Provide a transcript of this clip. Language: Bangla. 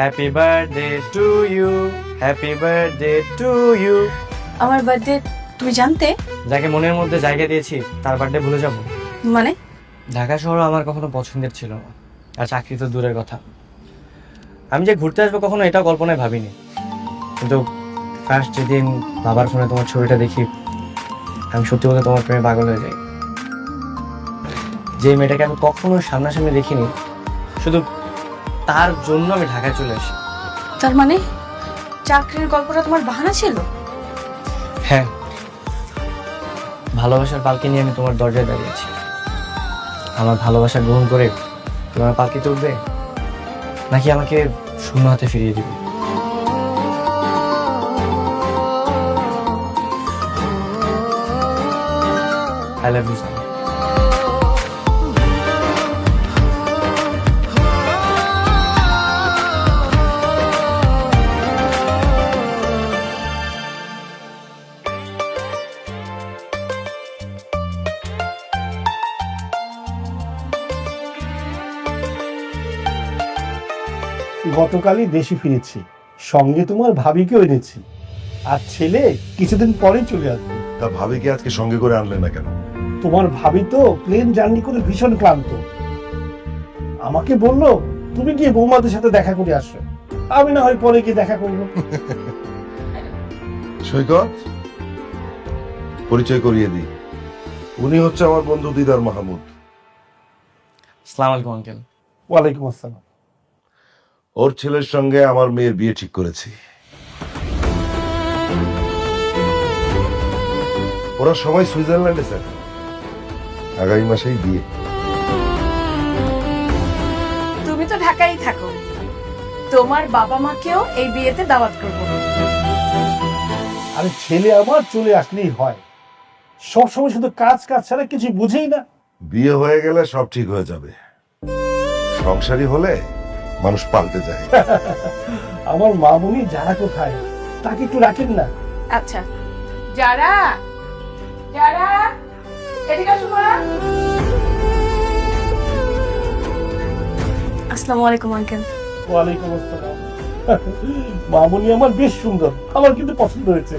Happy birthday to you, happy birthday to you. আমার বার্থডে তুমি জানতে? যাকে মনের মধ্যে জায়গা দিয়েছি তার বার্থডে ভুলে যাব? মানে ঢাকা শহর আমার কখনো পছন্দের ছিল না, আর চাকরি তো দূরের কথা। আমি যে ঘুরতে আসবো কখনো এটাও কল্পনায় ভাবিনি, কিন্তু ফার্স্ট যেদিন বাবার ফোনে তোমার ছবিটা দেখি, আমি সত্যি বলতে তোমার প্রেমে পাগল হয়ে যাই। যে মেয়েটাকে আমি কখনো সামনাসামনি দেখিনি, শুধু তার জন্য আমি ঢাকায় চলে আসি। তার মানে চাকরির গল্পটা তোমার বাহানা ছিল? হ্যাঁ, ভালোবাসার পালকি নিয়ে আমি তোমার দরজায় দাঁড়িয়েছি। আমার ভালোবাসা গ্রহণ করে তোমার পালকিতে উঠবে, নাকি আমাকে শূন্য হাতে ফিরিয়ে দিবে? I love you, Sam. গতকালই দেশে ফিরেছি, সঙ্গে তোমার ভাবিকেও এনেছি, আর ছেলে কিছুদিন পরেই চলে আসবে। তা ভাবিকে আজকে সঙ্গে করে আনলে না কেন? তোমার ভাবি তো প্লেন জার্নি করে ভীষণ ক্লান্ত, আমাকে বললো তুমি গিয়ে বৌমাদের সাথে দেখা করে আসো, আমি না হয় পরে গিয়ে দেখা করবো। সৈকত, পরিচয় করিয়ে দিই, উনি হচ্ছে আমার বন্ধু দিদার মাহমুদ। আসসালামু আলাইকুম আঙ্কেল। ওয়ালাইকুম আসসালাম। ওর ছেলের সঙ্গে আমার মেয়ের বিয়ে ঠিক করেছি। ওরা সবাই সুইজারল্যান্ডে স্যার, আগামী মাসেই বিয়ে। তুমি তো ঢাকায় থাকো, তোমার বাবা মাকেও এই বিয়েতে দাওয়াত করবো। আরে ছেলে আমার চলে আসলেই হয়, সবসময় শুধু কাজ কাজ ছাড়া কিছু বুঝেই না। বিয়ে হয়ে গেলে সব ঠিক হয়ে যাবে, সংসারী হলে মানুষ পাল্টে যায়। আমার মামুনি যারা কোথায়, তাকে একটু রাখেন না। আচ্ছা, যারা যারা এদিকে আসো তোমরা। আসসালামু আলাইকুম আঙ্কেল। ওয়ালাইকুম আসসালাম। মামুনি আমার বেশ সুন্দর, আমার কিন্তু পছন্দ হয়েছে।